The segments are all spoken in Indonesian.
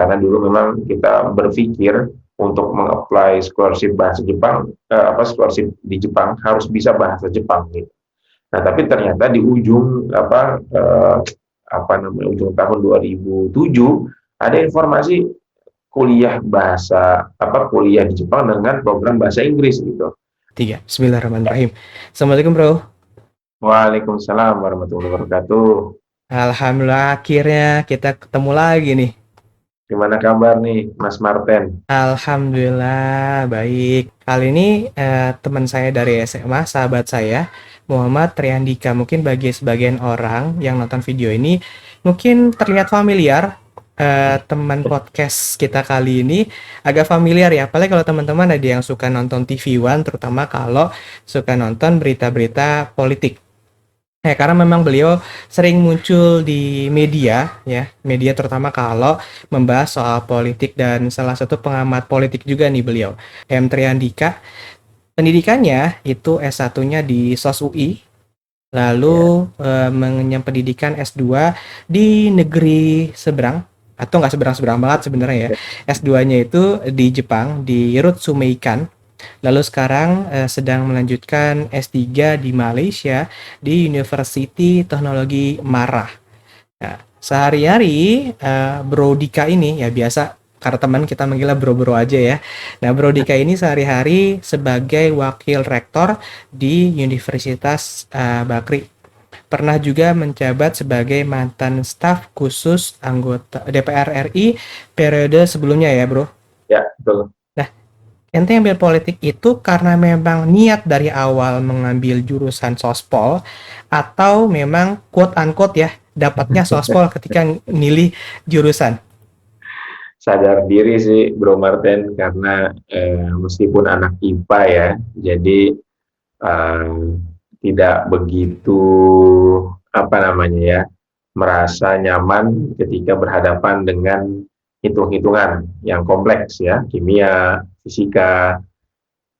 Karena dulu memang kita berpikir untuk mengapply scholarship bahasa Jepang, scholarship di Jepang harus bisa bahasa Jepang gitu. Nah, tapi ternyata di ujung ujung tahun 2007 ada informasi kuliah di Jepang dengan program bahasa Inggris gitu. Tiga. Bismillahirrahmanirrahim. Assalamualaikum bro. Waalaikumsalam warahmatullahi wabarakatuh. Alhamdulillah akhirnya kita ketemu lagi nih. Gimana kabar nih, Mas Marten? Alhamdulillah baik. Kali ini teman saya dari SMA, sahabat saya, Muhammad Triandika. Mungkin bagi sebagian orang yang nonton video ini mungkin terlihat familiar. Teman podcast kita kali ini agak familiar ya, apalagi kalau teman-teman ada yang suka nonton TV One, terutama kalau suka nonton berita-berita politik. Ya, karena memang beliau sering muncul di media, ya, media terutama kalau membahas soal politik dan salah satu pengamat politik juga nih beliau, M. Triandika. Pendidikannya itu S1-nya di SOS UI, lalu mengenyam pendidikan S2 di negeri seberang, atau nggak seberang-seberang banget sebenarnya ya. S2-nya itu di Jepang, di Ritsumeikan. Lalu sekarang sedang melanjutkan S3 di Malaysia di University Teknologi Marah. Nah, sehari-hari Bro Dika ini ya biasa karena teman kita manggilnya bro-bro aja ya. Nah, Bro Dika ini sehari-hari sebagai wakil rektor di Universitas Bakri. Pernah juga menjabat sebagai mantan staf khusus anggota DPR RI periode sebelumnya ya, Bro. Ya, betul. Nah, ente ambil politik itu karena memang niat dari awal mengambil jurusan sospol atau memang quote unquote ya dapatnya sospol ketika milih jurusan? Sadar diri sih, Bro Marten, karena meskipun anak IPA ya, jadi eh, tidak begitu merasa nyaman ketika berhadapan dengan hitung-hitungan yang kompleks ya, kimia, fisika,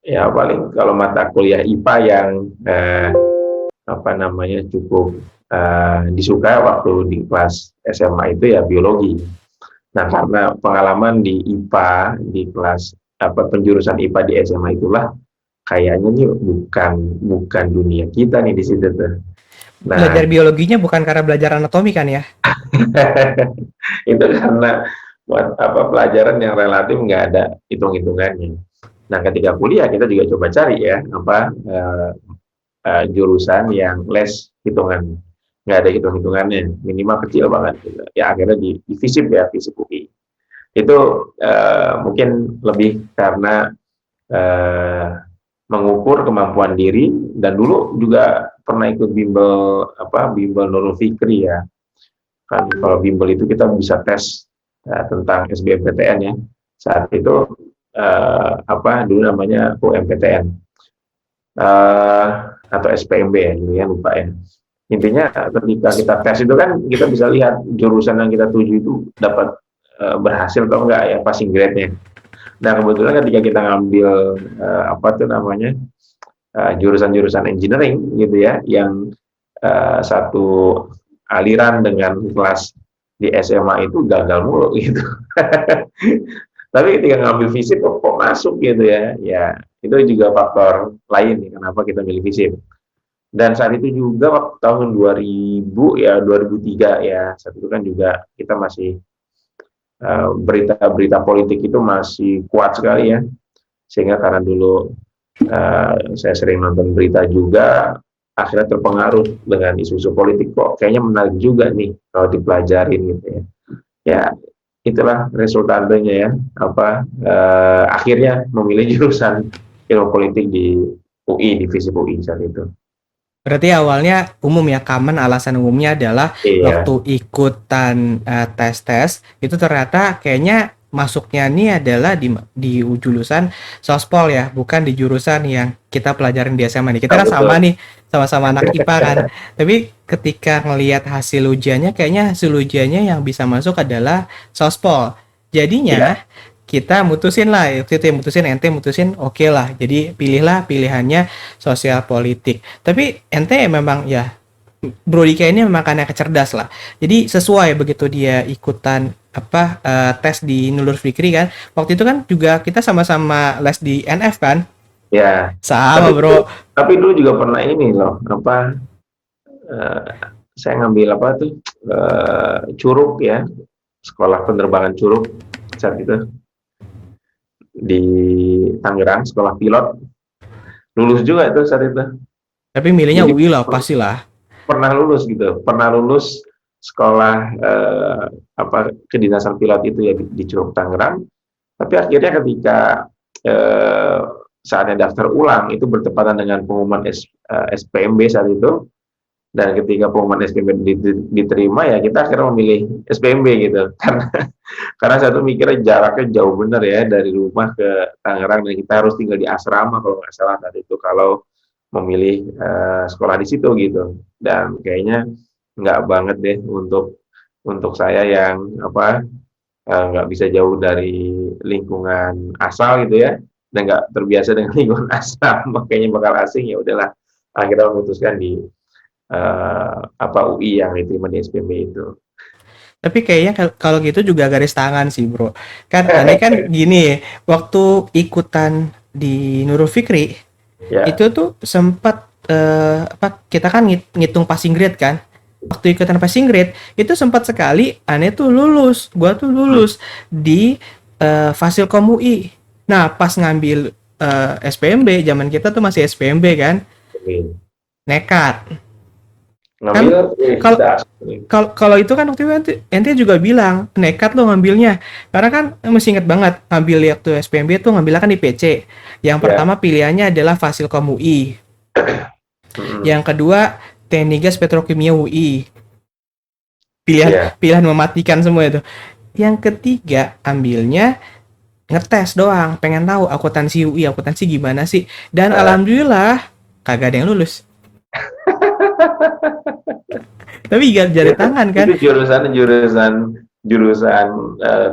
ya paling kalau mata kuliah IPA yang cukup disuka waktu di kelas SMA itu ya biologi. Nah, karena pengalaman di IPA di kelas penjurusan IPA di SMA itulah kayaknya nih bukan dunia kita nih di situ tuh. Belajar Nah, biologinya bukan karena belajar anatomi kan ya? itu karena buat pelajaran yang relatif nggak ada hitung-hitungannya. Nah, ketika kuliah kita juga coba cari ya jurusan yang les hitungan, nggak ada hitung-hitungannya, minimal kecil banget gitu. Ya akhirnya di FISIP ya, FISIP UI. Itu mungkin lebih karena eh, mengukur kemampuan diri, dan dulu juga pernah ikut bimbel Nurul Fikri ya. Kan kalau bimbel itu kita bisa tes tentang SBMPTN ya. Saat itu dulu namanya UMPTN atau SPMB ya, dulu ya lupa ya. Intinya ketika kita tes itu kan kita bisa lihat jurusan yang kita tuju itu dapat berhasil atau enggak ya, passing grade-nya. Nah, kebetulan ketika kita ngambil jurusan-jurusan engineering gitu ya, yang satu aliran dengan kelas di SMA itu gagal mulu gitu. Tapi ketika ngambil fisip kok masuk gitu ya, ya itu juga faktor lain nih kenapa kita milih fisip. Dan saat itu juga waktu tahun 2000 ya 2003 ya, saat itu kan juga kita masih berita-berita politik itu masih kuat sekali ya, sehingga karena dulu saya sering nonton berita juga, akhirnya terpengaruh dengan isu-isu politik, kok kayaknya menarik juga nih kalau dipelajarin gitu ya. Ya itulah resultantenya ya, akhirnya memilih jurusan ilmu politik di UI, divisi UI saat itu. Berarti awalnya umum ya, common, alasan umumnya adalah Iya, waktu ikutan tes-tes itu ternyata kayaknya masuknya ini adalah di jurusan sospol ya, bukan di jurusan yang kita pelajarin di SMA nih. Kita nah, kan sama betul. nih, sama-sama anak IPA kan. Tapi ketika ngelihat hasil ujiannya, kayaknya hasil ujiannya yang bisa masuk adalah sospol. Ya, Jadinya kita mutusin lah, waktu itu yang mutusin, ente mutusin oke lah. Jadi pilihlah pilihannya sosial politik. Tapi ente memang ya Bro Dika ini memang anaknya cerdas lah. Jadi sesuai begitu dia ikutan tes di Nurul Fikri kan. Waktu itu kan juga kita sama-sama les di NF kan. Ya, Sama tapi bro. dulu juga pernah ini loh, eh, saya ngambil apa tuh, Curug ya, sekolah penerbangan Curug saat itu di Tangerang, sekolah pilot. Lulus juga itu saat itu. Tapi milihnya Jadi UI lah pastilah. pernah lulus gitu, pernah lulus sekolah kedinasan pilot itu ya di Curug Tangerang. Tapi akhirnya ketika eh, saatnya daftar ulang itu bertepatan dengan pengumuman SPMB saat itu, dan ketika pengumuman SPMB diterima ya kita akhirnya memilih SPMB gitu karena satu mikirnya jaraknya jauh bener ya dari rumah ke Tangerang, dan kita harus tinggal di asrama kalau nggak salah tadi itu kalau memilih sekolah di situ gitu. Dan kayaknya nggak banget deh untuk saya yang nggak bisa jauh dari lingkungan asal gitu ya, dan nggak terbiasa dengan lingkungan asal, makanya bakal asing. Ya udahlah, akhirnya memutuskan di UI yang diterima di SPB itu. Tapi kayaknya kalau gitu juga garis tangan sih bro. Kan aneh kan gini, waktu ikutan di Nurul Fikri Ya, itu tuh sempat kita kan ngitung passing grade kan. Waktu ikutan passing grade itu sempat sekali aneh tuh lulus, gua tuh hmm, lulus di Fasilkom UI. Nah pas ngambil SPMB, zaman kita tuh masih SPMB kan, oke. nekat Ngambil kan. Kalau universitas. kalau itu kan waktu itu ente juga bilang nekat lo ngambilnya, karena kan masih inget banget ngambil waktu SPMB tuh ngambilnya kan di PC. Yang Ya, pertama pilihannya adalah Fasilkom UI, mm, yang kedua Teknik Gas Petrokimia UI. Pilihan ya, pilihan mematikan semua itu. Yang ketiga ambilnya ngetes doang, pengen tahu akuntansi UI, akuntansi gimana sih. Dan eh, alhamdulillah kagak ada yang lulus. Tapi gak jari itu, tangan kan. itu jurusan jurusan jurusan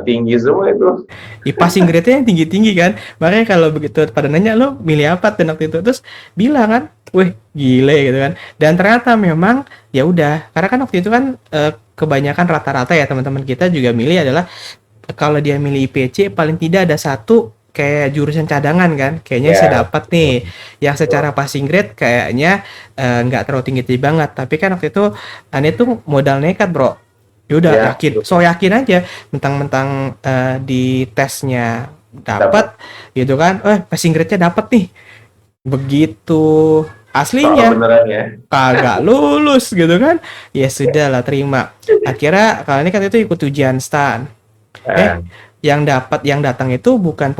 tinggi semua itu. Di passing grade-nya yang tinggi-tinggi kan. Makanya kalau begitu pada nanya lo milih apa tuh waktu itu, terus bilang kan, wih gile gitu kan. Dan ternyata memang ya udah, karena kan waktu itu kan kebanyakan rata-rata ya teman-teman kita juga milih adalah kalau dia milih IPC paling tidak ada satu kayak jurusan cadangan kan, kayaknya saya Ya, dapat nih yang secara passing grade kayaknya nggak terlalu tinggi banget. Tapi kan waktu itu aneh tuh modal nekat bro, ya udah ya, yakin, so yakin aja, mentang-mentang di tesnya dapat dapat gitu kan, passing grade-nya dapat nih, begitu soal aslinya beneran ya. kagak lulus gitu kan. Ya sudah lah, terima. Akhirnya kali ini kan itu ikut ujian stan. Eh, Yang datang itu bukan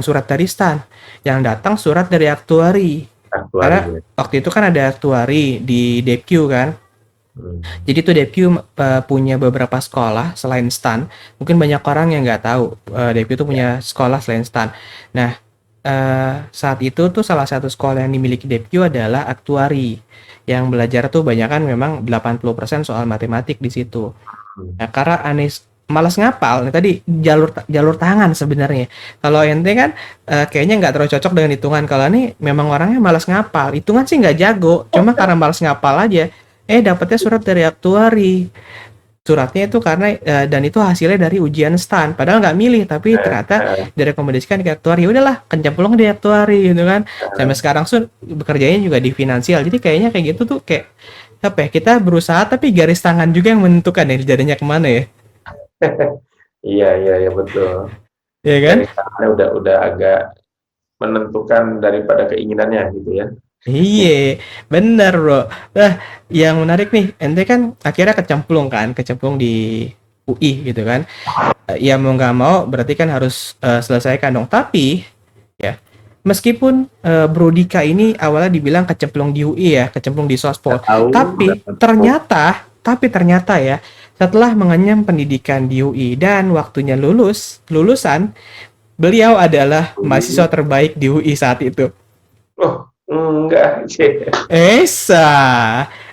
surat dari stan, yang datang surat dari aktuari. aktuari Karena ya. waktu itu kan ada aktuari di DepQ kan. Hmm. Jadi tuh DepQ punya beberapa sekolah selain stan. Mungkin banyak orang yang nggak tahu DepQ tuh Ya, punya sekolah selain stan. Nah, saat itu tuh salah satu sekolah yang dimiliki DepQ adalah aktuari. Yang belajar tuh banyak kan memang 80% soal matematik di situ. hmm. Nah, karena Anis malas ngapal, nih tadi jalur jalur tangan sebenarnya. Kalau ente kan kayaknya nggak terlalu cocok dengan hitungan. Kalau ini memang orangnya malas ngapal. Hitungan sih nggak jago, cuma karena malas ngapal aja. Dapetnya surat dari aktuari. Suratnya itu karena dan itu hasilnya dari ujian stan. Padahal nggak milih, tapi Eh, ternyata eh, direkomendasikan ke aktuari. Ya udahlah, kencemplung di aktuari gitu kan. Sampai eh. sekarang bekerjanya juga di finansial. Jadi kayaknya kayak gitu tuh kayak apa ya? Kita berusaha tapi garis tangan juga yang menentukan ya jadinya kemana ya. Iya, iya, iya, betul. Ya kan? Garis tangannya udah agak menentukan daripada keinginannya gitu ya. Iya, bener bro. Nah, yang menarik nih, ente kan akhirnya kecemplung di UI gitu kan. Ya mau nggak mau berarti kan harus selesaikan dong. Tapi ya, meskipun Bro Dika ini awalnya dibilang kecemplung di UI ya, kecemplung di Nggak sospol. tahu, Tapi dapat ternyata ya, setelah mengenyam pendidikan di UI dan waktunya lulusan, beliau adalah mahasiswa oh, terbaik di UI saat itu. oh, enggak sih.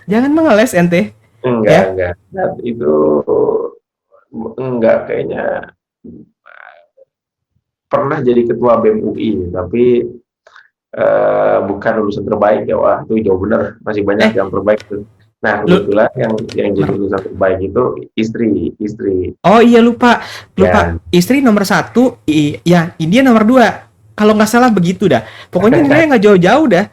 Jangan mengeles ente, Enggak, ya. enggak. Nah, itu enggak kayaknya pernah jadi ketua BEM UI, tapi bukan lulusan terbaik ya, wah itu jauh bener, masih banyak Eh, yang terbaik tuh. Nah lu kebetulan yang jadi lulusan terbaik itu istri istri Oh iya, lupa, ya. lupa. Istri nomor satu, ya India nomor dua. Kalau nggak salah begitu dah. Pokoknya nilainya nggak jauh-jauh dah.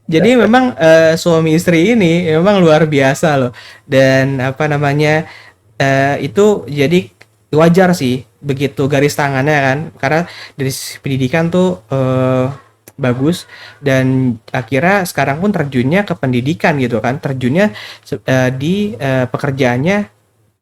Jadi memang suami istri ini memang luar biasa loh. Dan apa namanya, itu jadi wajar sih begitu garis tangannya kan. Karena dari sisi pendidikan tuh bagus, dan akhirnya sekarang pun terjunnya ke pendidikan gitu kan. Terjunnya di pekerjaannya.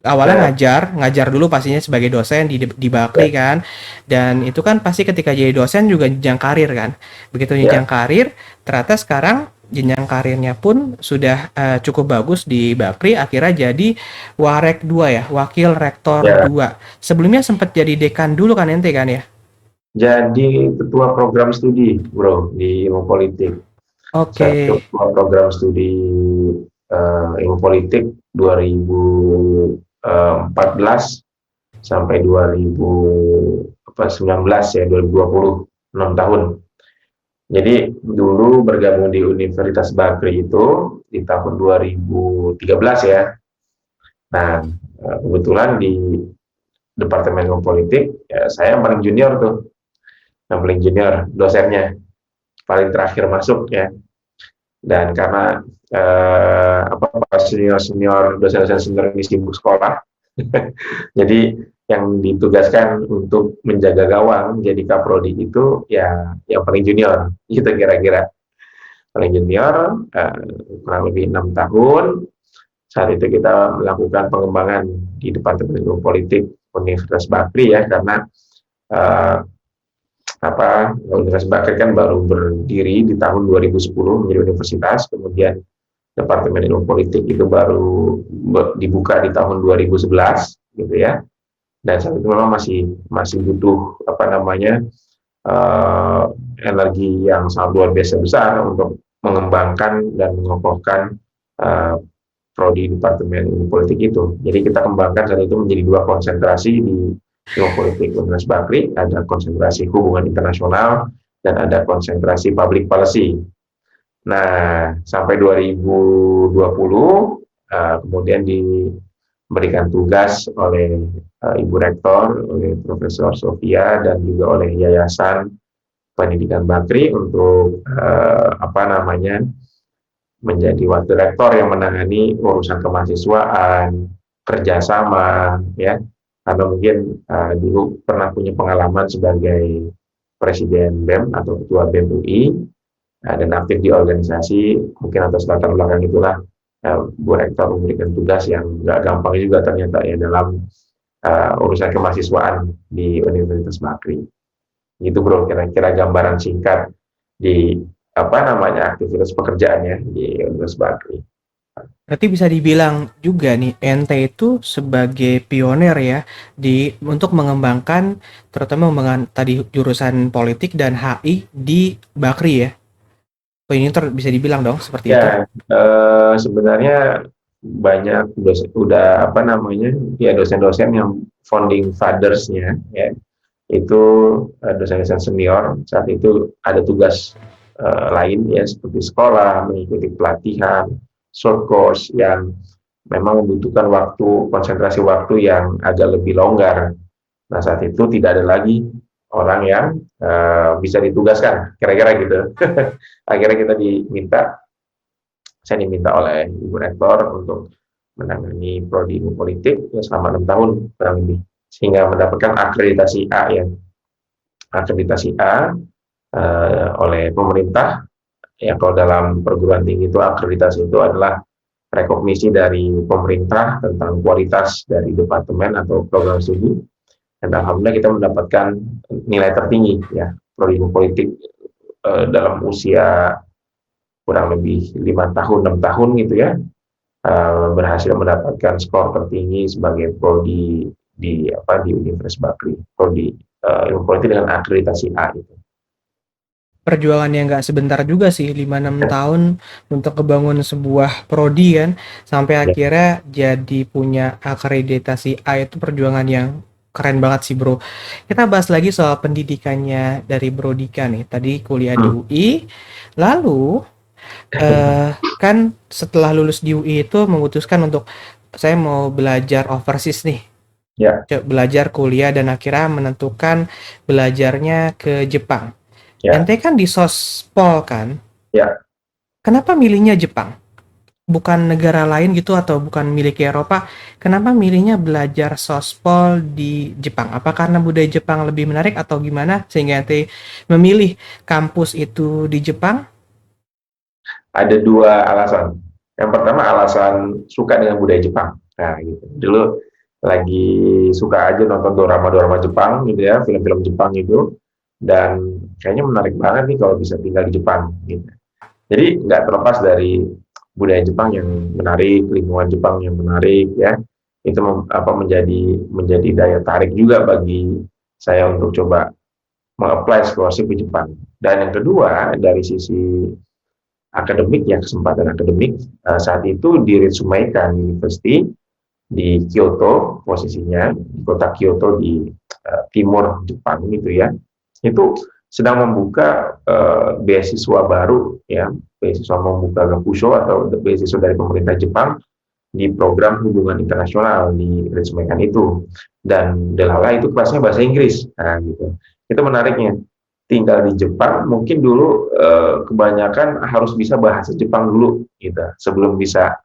Awalnya Nah, ngajar dulu pastinya sebagai dosen di ya, Bakri kan, dan itu kan pasti ketika jadi dosen juga jenjang karir kan. Begitu jenjang ya, karir, ternyata sekarang jenjang karirnya pun sudah cukup bagus di Bakri, akhirnya jadi Warek 2 ya, Wakil Rektor ya. 2. Sebelumnya sempat jadi dekan dulu kan ente kan ya? Jadi ketua program studi, bro, di ilmu politik. Oke. Saya ketua program studi ilmu politik 2014 sampai 2019 ya, 2020, 6 tahun. Jadi dulu bergabung di Universitas Bakri itu di tahun 2013 ya. Nah, kebetulan di Departemen Ilmu Politik, ya, saya yang paling junior tuh, yang paling junior dosennya, paling terakhir masuk ya. Dan karena senior senior dosen-dosen senior ini sibuk sekolah, jadi yang ditugaskan untuk menjaga gawang jadi kaprodi itu ya yang paling junior, gitu kira-kira. Paling junior kurang lebih 6 tahun. Saat itu kita melakukan pengembangan di Departemen Ilmu Politik Universitas Bakri ya, karena eh, Universitas Bakri kan baru berdiri di tahun 2010 menjadi universitas, kemudian Departemen Ilmu Politik itu baru dibuka di tahun 2011 gitu ya. Dan saat itu memang masih masih butuh uh, energi yang sangat luar biasa besar untuk mengembangkan dan mengokohkan uh, prodi Departemen Ilmu Politik itu. Jadi kita kembangkan saat itu menjadi dua konsentrasi di Ilmu Politik Universitas Bakri, ada konsentrasi hubungan internasional dan ada konsentrasi public policy. Nah, sampai 2020 kemudian diberikan tugas oleh Ibu Rektor, oleh Profesor Sofia dan juga oleh Yayasan Pendidikan Bakri untuk menjadi wakil rektor yang menangani urusan kemahasiswaan, kerjasama, ya. Karena mungkin dulu pernah punya pengalaman sebagai Presiden BEM atau Ketua BEM UI, dan aktif di organisasi, mungkin atas latar belakang itulah Bu Rektor memberikan tugas yang nggak gampang juga ternyata ya dalam urusan kemahasiswaan di Universitas Bakri. Gitu bro, kira-kira gambaran singkat di aktivitas pekerjaannya di Universitas Bakri. Berarti bisa dibilang juga nih, ente itu sebagai pionir ya untuk mengembangkan, terutama mengembangkan tadi jurusan politik dan HI di Bakri ya. Pionir bisa dibilang dong seperti itu. Ya, sebenarnya banyak dosen, udah ya dosen-dosen yang founding fathers-nya ya, itu dosen-dosen senior saat itu ada tugas lain ya seperti sekolah, mengikuti pelatihan, short course yang memang membutuhkan waktu, konsentrasi waktu yang agak lebih longgar. Nah, saat itu tidak ada lagi orang yang bisa ditugaskan, kira-kira gitu. Akhirnya saya diminta oleh Ibu Rektor untuk menangani prodi ilmu politik ya, selama 6 tahun kurang lebih, sehingga mendapatkan akreditasi A ya, akreditasi A oleh pemerintah. Ya, kalau dalam perguruan tinggi itu akreditasi itu adalah rekognisi dari pemerintah tentang kualitas dari departemen atau program studi, dan alhamdulillah kita mendapatkan nilai tertinggi ya, prodi ilmu politik dalam usia kurang lebih 5 tahun 6 tahun gitu ya, berhasil mendapatkan skor tertinggi sebagai prodi di Universitas Bakri, prodi ilmu politik dengan akreditasi A itu. Perjuangan yang nggak sebentar juga sih, 5-6 tahun untuk kebangun sebuah prodi kan, sampai Ya, akhirnya jadi punya akreditasi A, itu perjuangan yang keren banget sih bro. Kita bahas lagi soal pendidikannya dari Bro Dika nih. Tadi kuliah di Hmm, UI, lalu kan setelah lulus di UI itu memutuskan untuk saya mau belajar overseas nih, ya, belajar kuliah dan akhirnya menentukan belajarnya ke Jepang. ya, Ente kan di Sospol kan? ya. Kenapa milihnya Jepang? Bukan negara lain gitu atau bukan milik Eropa? Kenapa milihnya belajar Sospol di Jepang? Apa karena budaya Jepang lebih menarik atau gimana sehingga ente memilih kampus itu di Jepang? Ada dua alasan. Yang pertama alasan suka dengan budaya Jepang. Nah, gitu. Dulu lagi suka aja nonton dorama-dorama Jepang gitu ya, film-film Jepang itu, dan kayaknya menarik banget nih kalau bisa tinggal di Jepang gitu. Jadi nggak terlepas dari budaya Jepang yang menarik, lingkungan Jepang yang menarik ya, itu menjadi menjadi daya tarik juga bagi saya untuk coba mengapply scholarship di Jepang. Dan yang kedua dari sisi akademik ya, kesempatan akademik, saat itu di Ritsumeikan University di Kyoto, posisinya di kota Kyoto di timur Jepang gitu ya, itu sedang membuka beasiswa baru ya, beasiswa membuka gakusho atau beasiswa dari pemerintah Jepang di program hubungan internasional di Ritsumeikan itu, dan delala itu kelasnya bahasa Inggris. Nah gitu, itu menariknya, tinggal di Jepang mungkin dulu kebanyakan harus bisa bahasa Jepang dulu gitu, sebelum bisa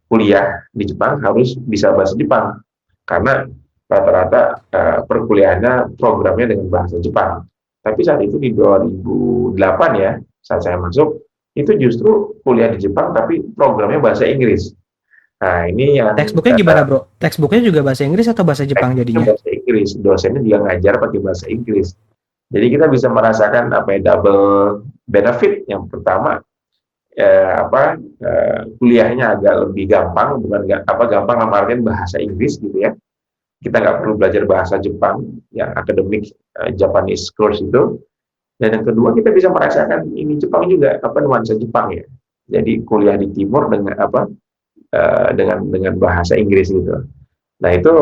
kuliah di Jepang harus bisa bahasa Jepang, karena rata-rata perkuliahannya programnya dengan bahasa Jepang. Tapi saat itu di 2008 ya, saat saya masuk, itu justru kuliah di Jepang tapi programnya bahasa Inggris. Nah, ini yang Textbooknya gimana bro? Textbooknya juga bahasa Inggris atau bahasa Jepang teksnya jadinya? bahasa Inggris, dosennya juga ngajar pakai bahasa Inggris. Jadi kita bisa merasakan apa ya, double benefit. Yang pertama kuliahnya agak lebih gampang, bukan gampang artian bahasa Inggris gitu ya. Kita nggak perlu belajar bahasa Jepang yang akademik, Japanese course itu. Dan yang kedua kita bisa merasakan ini Jepang juga apa nuansa Jepang ya. Jadi kuliah di timur dengan dengan bahasa Inggris gitu. Nah itu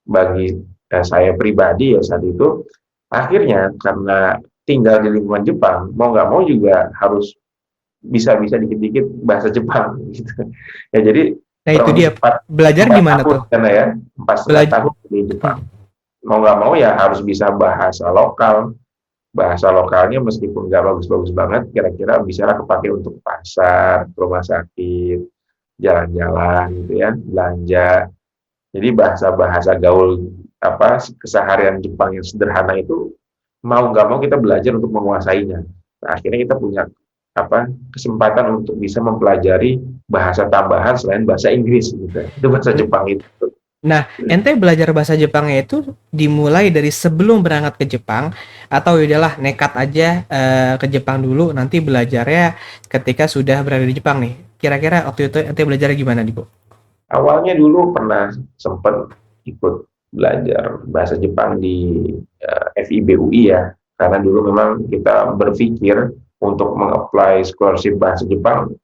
bagi saya pribadi ya saat itu, akhirnya karena tinggal di lingkungan Jepang, mau nggak mau juga harus bisa-bisa dikit-dikit bahasa Jepang gitu. Ya jadi Nah itu kurang lebih dia, belajar empat gimana tahun tuh? karena ya, 4,5 tahun di Jepang. Mau nggak mau ya harus bisa bahasa lokal. Bahasa lokalnya meskipun nggak bagus-bagus banget, kira-kira bisa lah kepake untuk pasar, rumah sakit, jalan-jalan gitu ya, belanja. Jadi bahasa-bahasa gaul apa keseharian Jepang yang sederhana itu mau nggak mau kita belajar untuk menguasainya. Nah, akhirnya kita punya apa kesempatan untuk bisa mempelajari bahasa tambahan selain bahasa Inggris gitu. Itu bahasa Jepang itu. Nah, ente belajar bahasa Jepangnya itu dimulai dari sebelum berangkat ke Jepang atau ya udahlah nekat aja ke Jepang dulu nanti belajarnya ketika sudah berada di Jepang nih. Kira-kira waktu itu ente belajar gimana nih, Bu? Awalnya dulu pernah sempat ikut belajar bahasa Jepang di FIB UI ya, karena dulu memang kita berpikir untuk mengapply scholarship bahasa Jepang,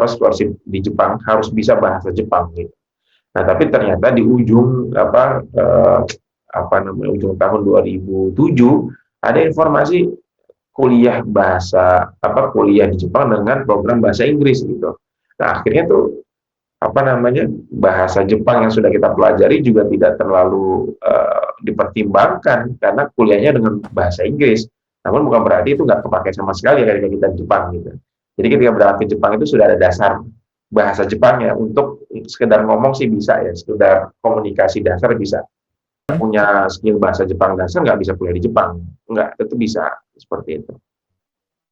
scholarship di Jepang harus bisa bahasa Jepang gitu. Nah, tapi ternyata di ujung ujung tahun 2007 ada informasi kuliah di Jepang dengan program bahasa Inggris gitu. Nah, akhirnya tuh bahasa Jepang yang sudah kita pelajari juga tidak terlalu dipertimbangkan karena kuliahnya dengan bahasa Inggris. Namun bukan berarti itu nggak kepakai sama sekali ketika kita di Jepang gitu. Jadi ketika berangkat ke Jepang itu sudah ada dasar bahasa Jepangnya, untuk sekedar ngomong sih bisa ya, sekedar komunikasi dasar bisa. Punya skill bahasa Jepang dasar nggak bisa kuliah di Jepang, nggak, itu bisa seperti itu.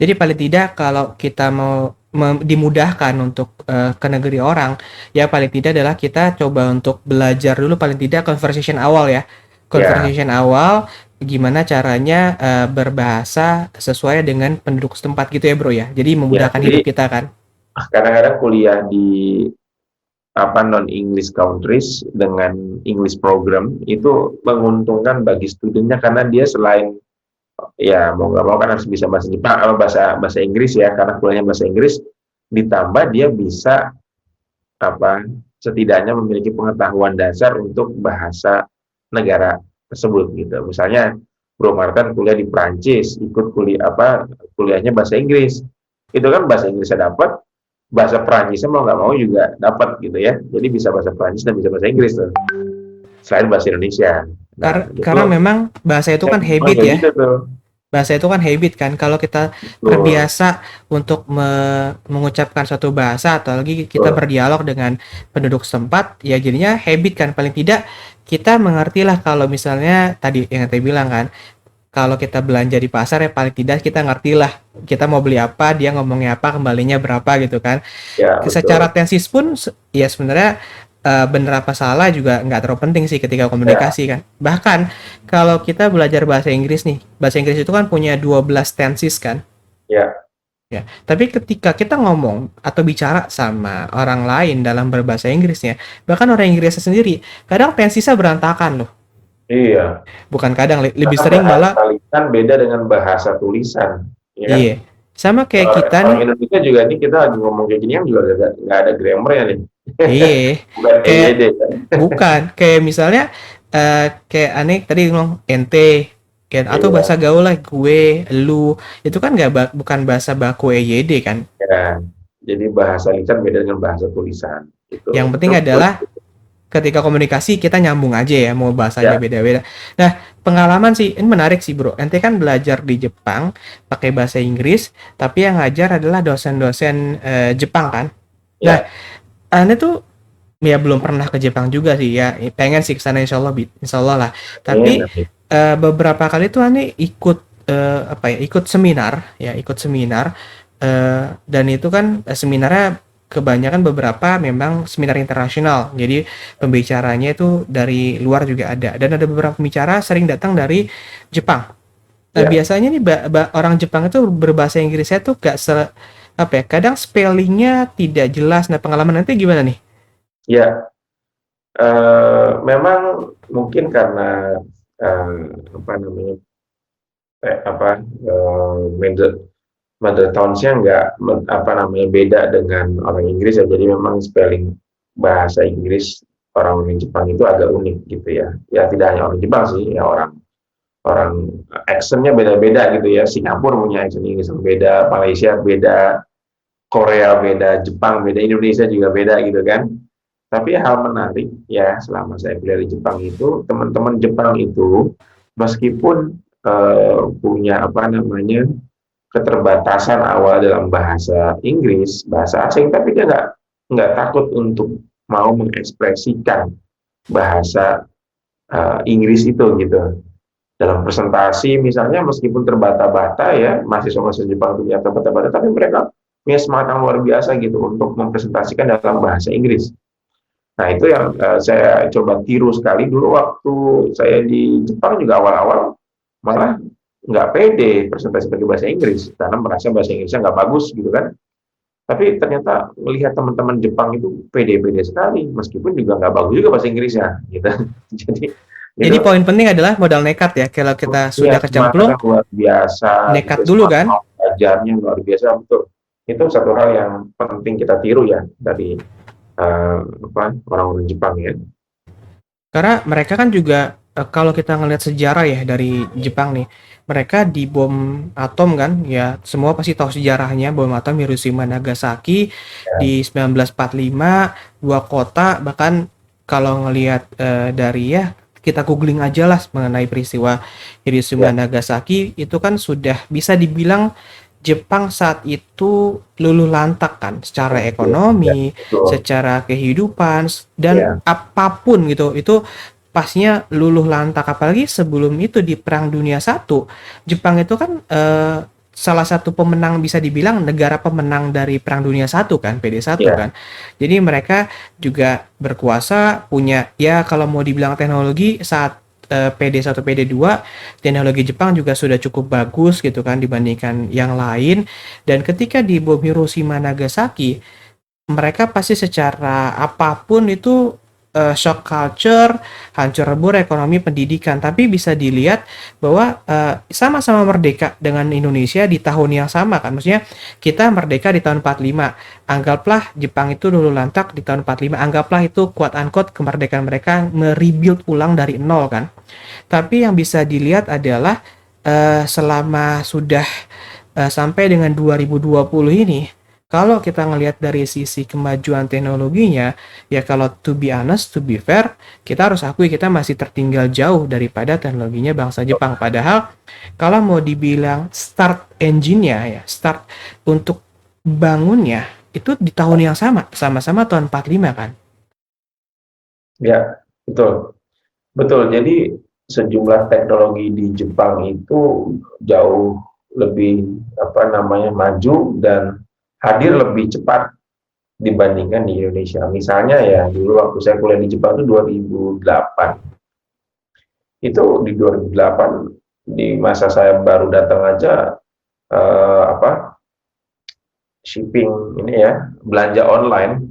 Jadi paling tidak kalau kita mau dimudahkan untuk ke negeri orang, ya paling tidak adalah kita coba untuk belajar dulu paling tidak conversation awal ya. Ya, Conversation awal gimana caranya berbahasa sesuai dengan penduduk setempat gitu ya, Bro ya. Jadi ya. memudahkan hidup Jadi kita kan. kadang-kadang kuliah di non English countries dengan English program itu menguntungkan bagi studennya, karena dia selain ya mau nggak mau kan harus bisa bahasa Jepang atau bahasa bahasa Inggris ya, karena kuliahnya bahasa Inggris, ditambah dia bisa apa setidaknya memiliki pengetahuan dasar untuk bahasa negara tersebut gitu. Misalnya Bro Martin kuliah di Prancis, ikut kuliahnya bahasa Inggris. Itu kan bahasa Inggrisnya dapat, bahasa Prancisnya mau nggak mau juga dapat gitu ya. Jadi bisa bahasa Prancis dan bisa bahasa Inggris tuh. Selain bahasa Indonesia. Nah, Karena itu memang bahasa itu kan habit kayak ya. gitu tuh. Bahasa itu kan habit kan. Kalau kita Betul, terbiasa untuk mengucapkan suatu bahasa atau lagi kita betul. berdialog dengan penduduk setempat, ya jadinya habit kan. Paling tidak kita mengertilah kalau misalnya tadi yang saya bilang kan, kalau kita belanja di pasar ya paling tidak kita ngertilah kita mau beli apa, dia ngomongnya apa, kembalinya berapa gitu kan. Ya, Secara betul. tensis pun ya sebenarnya bener apa salah juga nggak terlalu penting sih ketika Ya, komunikasi kan. Bahkan kalau kita belajar bahasa Inggris nih, bahasa Inggris itu kan punya 12 tenses kan. ya, Ya, tapi ketika kita ngomong atau bicara sama orang lain dalam berbahasa Inggrisnya, bahkan orang Inggrisnya sendiri, kadang tensisnya berantakan loh. iya. Bukan kadang, lebih Karena sering malah bahasa lisan beda dengan bahasa tulisan, ya kan? iya. Sama kayak kita Orang nih, Indonesia juga nih kita lagi ngomong kayak gini kan juga nggak ada grammarnya nih. iya. Bukan Kayak EYD kan? bukan kayak misalnya kayak aneh tadi ngomong ente kan atau bahasa Iya, gaul lah gue, lu itu kan nggak bukan bahasa baku EYD kan. ya. Jadi bahasa lisan beda dengan bahasa tulisan. Yang Itu penting adalah ketika komunikasi kita nyambung aja ya mau bahasanya ya, beda-beda. Nah, pengalaman sih ini menarik sih, Bro. Ente kan belajar di Jepang pakai bahasa Inggris, tapi yang ngajar adalah dosen-dosen Jepang kan. Nah, ya. Anda tuh ya belum pernah ke Jepang juga sih ya. Pengen sih ke sana insya Allah lah. Amin, Tapi amin. beberapa kali tuh Anda ikut apa ya? Ikut seminar ya, ikut seminar dan itu kan seminarnya kebanyakan beberapa memang seminar internasional. Jadi pembicaranya itu dari luar juga ada dan ada beberapa pembicara sering datang dari Jepang. Nah, Ya, biasanya nih orang Jepang itu berbahasa Inggrisnya tuh gak apa ya? Kadang spellingnya tidak jelas. Nah, pengalaman nanti gimana nih? ya. Memang mungkin karena eh, apa namanya, apa mother mother tongue-nya nggak apa namanya beda dengan orang Inggris ya. Jadi memang spelling bahasa Inggris orang Jepang itu agak unik gitu ya. Ya tidak hanya orang Jepang sih, ya orang orang accent-nya beda-beda gitu ya. Singapura punya accent Inggris yang beda, Malaysia beda, Korea beda, Jepang beda, Indonesia juga beda gitu kan. Tapi hal menarik ya selama saya kuliah di Jepang itu teman-teman Jepang itu meskipun punya apa namanya keterbatasan awal dalam bahasa Inggris, bahasa asing, tapi dia nggak takut untuk mau mengekspresikan bahasa Inggris itu gitu. Dalam presentasi misalnya meskipun terbata-bata ya mahasiswa-mahasiswa Jepang punya terbata-bata, tapi mereka punya semangat yang luar biasa gitu untuk mempresentasikan dalam bahasa Inggris. Nah itu yang saya coba tiru sekali dulu waktu saya di Jepang juga awal-awal malah nggak pede presentasi pakai bahasa Inggris karena merasa bahasa Inggrisnya nggak bagus gitu kan. Tapi ternyata melihat teman-teman Jepang itu pede-pede sekali meskipun juga nggak bagus juga bahasa Inggrisnya gitu. Jadi Jadi itu poin penting adalah modal nekat ya. Kalau kita ya sudah kecemplung, semangatnya luar biasa gitu, nekat dulu semangat kan. mau belajarnya luar biasa betul. Itu satu hal yang penting kita tiru ya dari apa orang-orang Jepang ya. Karena mereka kan juga kalau kita ngelihat sejarah ya dari Jepang nih, mereka di bom atom kan, ya semua pasti tahu sejarahnya bom atom Hiroshima Nagasaki Ya, di 1945, dua kota bahkan kalau ngelihat dari ya kita googling aja lah mengenai peristiwa Hiroshima ya, Nagasaki itu kan sudah bisa dibilang Jepang saat itu luluh lantak kan secara ya, ekonomi, betul. secara kehidupan dan Ya, apapun gitu. Itu pastinya luluh lantak apalagi sebelum itu di Perang Dunia Satu. Jepang itu kan salah satu pemenang bisa dibilang negara pemenang dari Perang Dunia Satu kan, PD1 ya, kan. Jadi mereka juga berkuasa, punya ya kalau mau dibilang teknologi saat PD1 PD2 teknologi Jepang juga sudah cukup bagus gitu kan dibandingkan yang lain dan ketika di bom Hiroshima Nagasaki mereka pasti secara apapun itu shock culture, hancur lebur ekonomi pendidikan. Tapi bisa dilihat bahwa sama-sama merdeka dengan Indonesia di tahun yang sama kan. Maksudnya kita merdeka di tahun 45. Anggaplah Jepang itu dulu lantak di tahun 45. Anggaplah itu quote unquote kemerdekaan mereka merebuild ulang dari nol kan. Tapi yang bisa dilihat adalah selama sudah sampai dengan 2020 ini, kalau kita ngelihat dari sisi kemajuan teknologinya, ya kalau to be honest, to be fair, kita harus akui kita masih tertinggal jauh daripada teknologinya bangsa Jepang. Padahal kalau mau dibilang start engine-nya ya, start untuk bangunnya itu di tahun yang sama, sama-sama tahun 45 kan. Ya, betul. Betul. Jadi sejumlah teknologi di Jepang itu jauh lebih maju dan hadir lebih cepat dibandingkan di Indonesia. Misalnya ya dulu waktu saya kuliah di Jepang itu 2008. Itu di 2008 di masa saya baru datang aja shipping ini ya, belanja online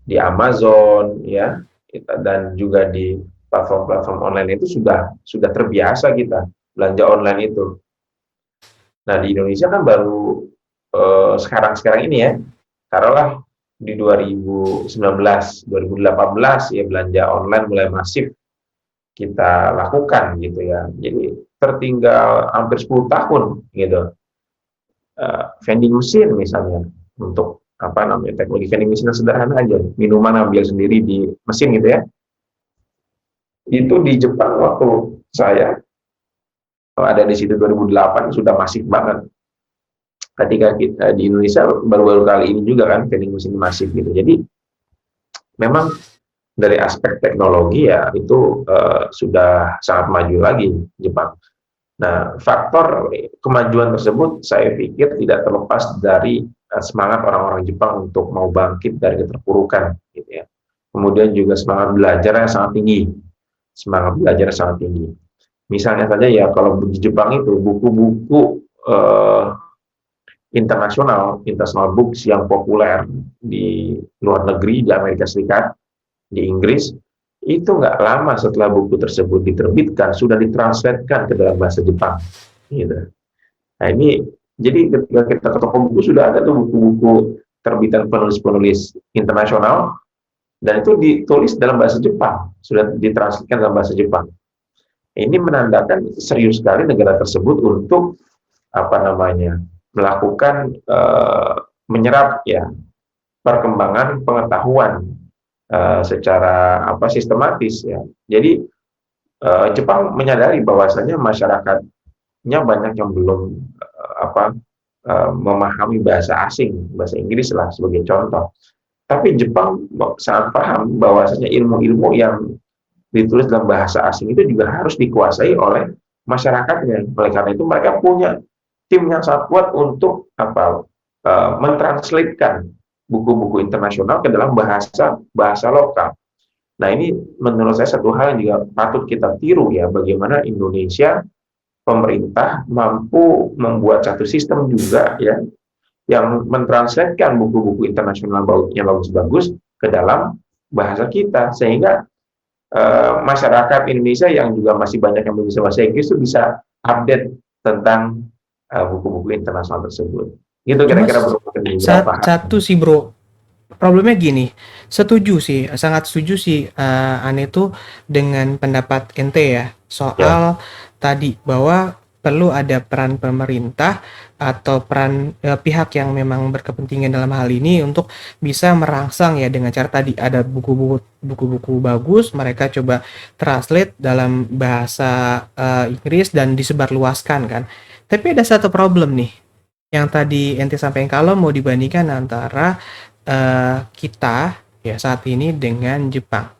di Amazon ya, dan juga di platform-platform online itu sudah terbiasa kita belanja online itu. Nah, di Indonesia kan baru sekarang ini ya, taruhlah di 2019, 2018 ya belanja online mulai masif kita lakukan gitu ya. Jadi tertinggal hampir 10 tahun gitu. Vending mesin misalnya untuk teknologi vending mesin yang sederhana aja, minuman ambil sendiri di mesin gitu ya. Itu di Jepang waktu saya ada di situ 2008 sudah masif banget. Ketika kita di Indonesia baru-baru kali ini juga kan vending mesin masif gitu. Jadi memang dari aspek teknologi ya itu sudah sangat maju lagi Jepang. Nah, faktor kemajuan tersebut saya pikir tidak terlepas dari semangat orang-orang Jepang untuk mau bangkit dari keterpurukan gitu ya. Kemudian juga semangat belajar yang sangat tinggi. Semangat belajar yang sangat tinggi. Misalnya saja ya kalau di Jepang itu buku-buku internasional books yang populer di luar negeri, di Amerika Serikat, di Inggris, itu nggak lama setelah buku tersebut diterbitkan, sudah ditranslatekan ke dalam bahasa Jepang. Gitu. Nah ini, jadi ketika kita ke toko buku, sudah ada tuh buku-buku terbitan penulis-penulis internasional, dan itu ditulis dalam bahasa Jepang, sudah ditranslatekan dalam bahasa Jepang. Ini menandakan serius sekali negara tersebut untuk melakukan menyerap ya perkembangan pengetahuan secara sistematis ya. Jadi Jepang menyadari bahwasanya masyarakatnya banyak yang belum memahami bahasa asing, bahasa Inggris lah sebagai contoh. Tapi Jepang sangat paham bahwasanya ilmu-ilmu yang ditulis dalam bahasa asing itu juga harus dikuasai oleh masyarakatnya. Oleh karena itu mereka punya tim yang sangat kuat untuk mentranslatekan buku-buku internasional ke dalam bahasa lokal. Nah, ini menurut saya satu hal yang juga patut kita tiru ya, bagaimana Indonesia pemerintah mampu membuat satu sistem juga ya yang mentranslatekan buku-buku internasional yang bagus-bagus ke dalam bahasa kita, sehingga masyarakat Indonesia yang juga masih banyak yang bisa bahasa Inggris itu bisa update tentang buku-buku internasional tersebut. Gitu kira-kira satu sih bro, problemnya gini, setuju sih, sangat setuju sih Ane tuh dengan pendapat ente ya soal tadi bahwa perlu ada peran pemerintah atau peran pihak yang memang berkepentingan dalam hal ini untuk bisa merangsang ya dengan cara tadi ada buku-buku bagus mereka coba translate dalam bahasa Inggris dan disebarluaskan kan. Tapi ada satu problem nih yang tadi ente sampaikan, kalau mau dibandingkan antara kita ya saat ini dengan Jepang.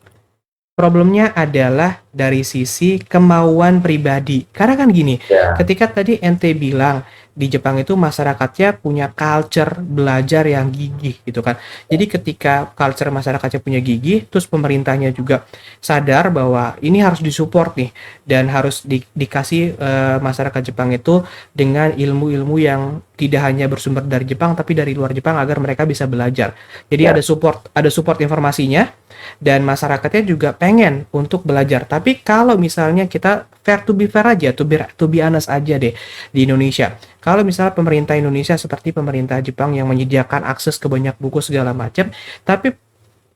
Problemnya adalah dari sisi kemauan pribadi. Karena kan gini, ketika tadi ente bilang di Jepang itu masyarakatnya punya culture belajar yang gigih gitu kan. Jadi ketika culture masyarakatnya punya gigih, terus pemerintahnya juga sadar bahwa ini harus disupport nih dan harus dikasih masyarakat Jepang itu dengan ilmu-ilmu yang tidak hanya bersumber dari Jepang tapi dari luar Jepang agar mereka bisa belajar. Jadi Ya, ada support informasinya dan masyarakatnya juga pengen untuk belajar. Tapi kalau misalnya kita fair to be fair aja, to be honest aja deh di Indonesia. Kalau misalnya pemerintah Indonesia seperti pemerintah Jepang yang menyediakan akses ke banyak buku segala macam, tapi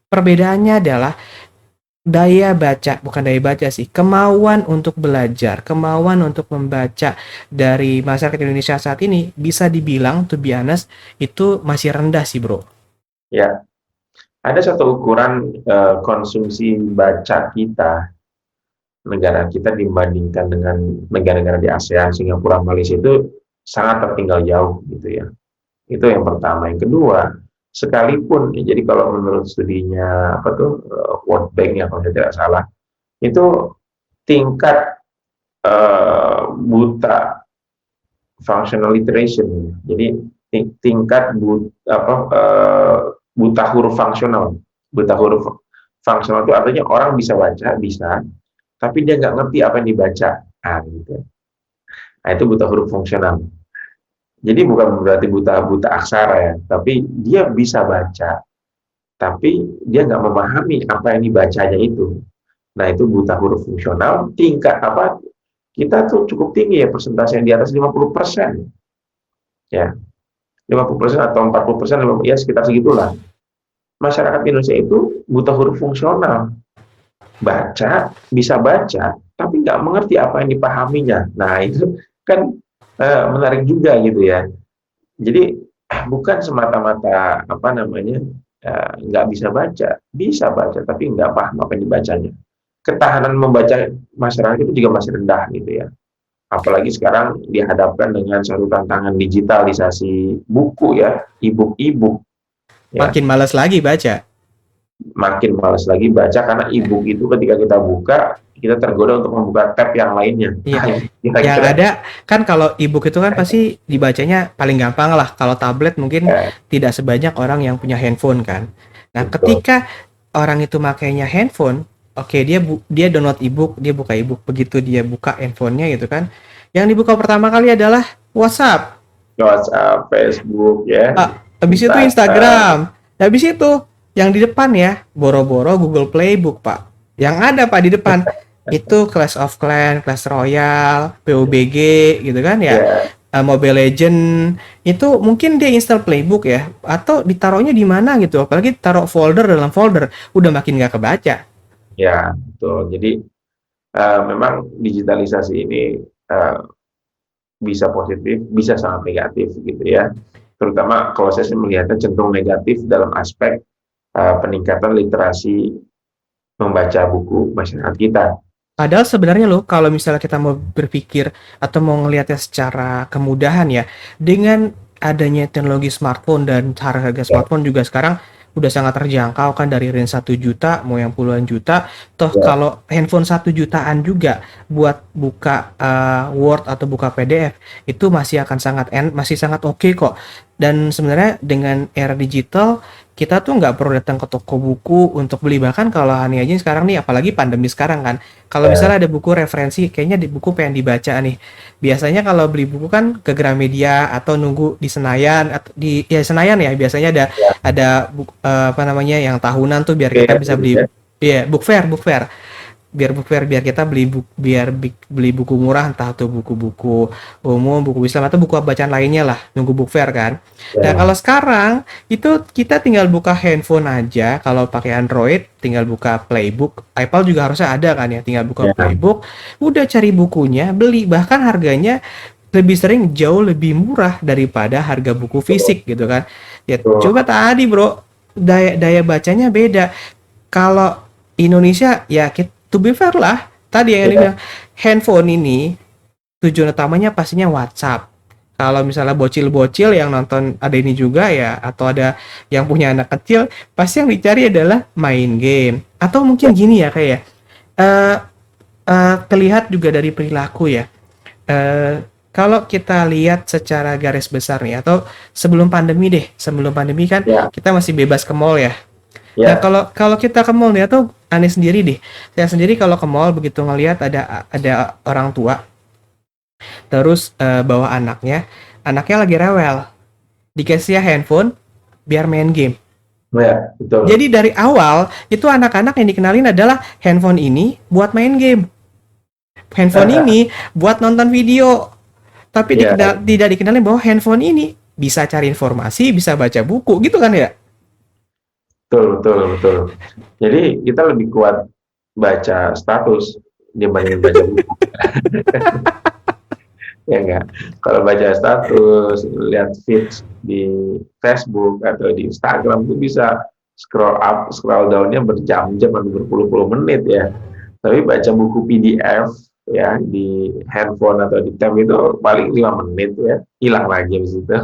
perbedaannya adalah daya baca, bukan daya baca sih, kemauan untuk belajar, kemauan untuk membaca dari masyarakat Indonesia saat ini bisa dibilang to be honest itu masih rendah sih, Bro. ya. Ada satu ukuran konsumsi baca kita, negara kita dibandingkan dengan negara-negara di ASEAN, Singapura, Malaysia itu sangat tertinggal jauh gitu ya. Itu yang pertama. Yang kedua, sekalipun jadi kalau menurut studinya apa tuh World Bank ya kalau saya tidak salah, itu tingkat buta functional literation. Jadi tingkat buta huruf fungsional. Buta huruf fungsional itu artinya orang bisa baca, bisa, tapi dia nggak ngerti apa yang dibaca. Gitu. Nah, itu buta huruf fungsional. Jadi bukan berarti buta buta aksara ya, tapi dia bisa baca, tapi dia nggak memahami apa yang dibacanya itu. Nah, itu buta huruf fungsional. Tingkat apa? Kita tuh cukup tinggi ya, persentase yang di atas 50%. Ya, 50% atau 40%, ya sekitar segitulah. Masyarakat Indonesia itu buta huruf fungsional. Bisa baca, tapi nggak mengerti apa yang dipahaminya. Nah, itu kan menarik juga gitu ya. Jadi bukan semata-mata apa namanya nggak bisa baca tapi nggak paham apa yang dibacanya. Ketahanan membaca masyarakat itu juga masih rendah gitu ya. Apalagi sekarang dihadapkan dengan satu tantangan digitalisasi buku ya, e-book ya. Makin malas lagi baca. Makin malas lagi baca karena e-book itu ketika kita buka kita tergoda untuk membuka tab yang lainnya. Iya. Nah, Yang ada kan kalau e-book itu kan pasti dibacanya paling gampang lah. Kalau tablet mungkin tidak sebanyak orang yang punya handphone kan. Nah, betul. ketika orang itu makainya handphone, oke dia download e-book, dia buka e-book, begitu dia buka handphonenya gitu kan. Yang dibuka pertama kali adalah WhatsApp. WhatsApp, Facebook ya. Habis itu Instagram. Habis itu yang di depan ya, boro-boro Google Playbook, Pak. Yang ada Pak di depan itu Clash of Clans, Clash Royale, PUBG gitu kan ya. Mobile Legend itu mungkin dia install Playbook ya, atau ditaruhnya di mana gitu. Apalagi taruh folder dalam folder, udah makin nggak kebaca. Ya, betul. Jadi memang digitalisasi ini bisa positif, bisa sangat negatif gitu ya. Terutama kalau saya melihatnya cenderung negatif dalam aspek peningkatan literasi membaca buku masyarakat kita. Padahal sebenarnya loh, kalau misalnya kita mau berpikir atau mau ngelihatnya secara kemudahan ya, dengan adanya teknologi smartphone dan harga smartphone juga sekarang udah sangat terjangkau kan dari range 1 juta mau yang puluhan juta. Toh kalau handphone 1 jutaan juga buat buka Word atau buka PDF itu masih sangat oke kok. Dan sebenarnya dengan era digital kita tuh nggak perlu datang ke toko buku untuk beli. Bahkan kalau Hani aja sekarang nih, apalagi pandemi sekarang kan, kalau misalnya ada buku referensi, kayaknya di buku pengen dibaca nih. Biasanya kalau beli buku kan ke Gramedia atau nunggu di Senayan atau di Senayan ya, biasanya ada apa namanya yang tahunan tuh biar kita bisa beli book fair. Biar kita beli buku murah, entah tuh buku-buku umum, buku Islam atau buku bacaan lainnya lah, nunggu book fair kan. Nah, kalau sekarang itu kita tinggal buka handphone aja, kalau pakai Android tinggal buka Playbook, Apple juga harusnya ada kan ya, tinggal buka Playbook, udah cari bukunya, beli, bahkan harganya lebih sering jauh lebih murah daripada harga buku fisik gitu kan. Ya coba tadi bro, daya bacanya beda. Kalau Indonesia ya to be fair lah, tadi yang bilang handphone ini tujuan utamanya pastinya WhatsApp. Kalau misalnya bocil-bocil yang nonton ada ini juga ya, atau ada yang punya anak kecil, pasti yang dicari adalah main game. Atau mungkin gini ya kayak terlihat juga dari perilaku ya. kalau kita lihat secara garis besar nih, atau sebelum pandemi deh, sebelum pandemi kan Ya, kita masih bebas ke mall ya. Nah, ya, kalau kalau kita ke mall nih, atau aneh sendiri deh. Saya sendiri kalau ke mall begitu ngelihat ada orang tua terus bawa anaknya lagi rewel, dikasih handphone biar main game. ya, betul. Jadi dari awal itu anak-anak yang dikenalin adalah handphone ini buat main game, handphone ini buat nonton video, tapi Ya, tidak dikenalin bahwa handphone ini bisa cari informasi, bisa baca buku gitu kan ya. betul, betul, betul. Jadi kita lebih kuat baca status dibandingin baca buku. Ya enggak? Kalau baca status, lihat feeds di Facebook atau di Instagram itu bisa scroll up, scroll down-nya berjam-jam atau berpuluh-puluh menit ya. Tapi baca buku PDF ya di handphone atau di tab itu paling 5 menit ya, hilang lagi di situ.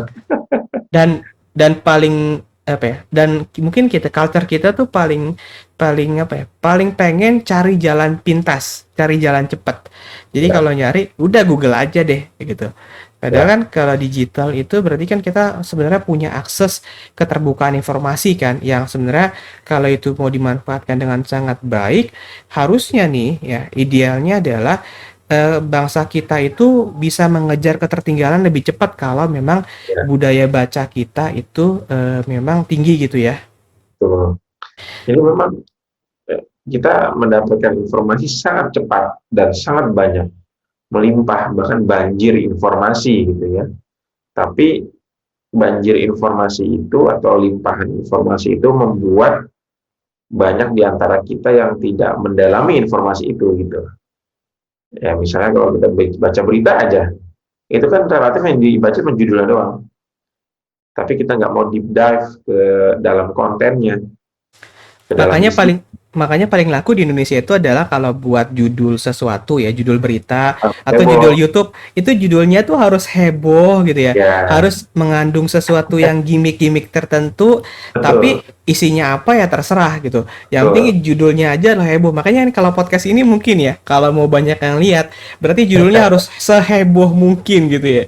Dan paling apa ya, dan mungkin kita culture kita tuh paling paling apa ya, paling pengen cari jalan pintas, cari jalan cepat. Jadi Ya, kalau nyari udah Google aja deh gitu. Padahal ya, kan kalau digital itu berarti kan kita sebenarnya punya akses keterbukaan informasi kan, yang sebenarnya kalau itu mau dimanfaatkan dengan sangat baik, harusnya nih ya idealnya adalah bangsa kita itu bisa mengejar ketertinggalan lebih cepat kalau memang ya, budaya baca kita itu memang tinggi gitu ya. betul. Jadi memang kita mendapatkan informasi sangat cepat dan sangat banyak, melimpah, bahkan banjir informasi gitu ya. Tapi banjir informasi itu atau limpahan informasi itu membuat banyak di antara kita yang tidak mendalami informasi itu gitu. Ya misalnya kalau kita baca berita aja, itu kan relatif yang dibaca cuma judulnya doang. Tapi kita nggak mau deep dive ke dalam kontennya, ke dalam Makanya isi. paling makanya paling laku di Indonesia itu adalah kalau buat judul sesuatu ya, judul berita atau judul Heboh, YouTube, itu judulnya tuh harus heboh gitu ya. ya Harus mengandung sesuatu yang gimmick-gimmick tertentu, tapi betul, isinya apa ya terserah gitu. Yang penting betul. judulnya aja lah heboh. Makanya kalau podcast ini mungkin ya, kalau mau banyak yang lihat, berarti judulnya harus seheboh mungkin gitu ya.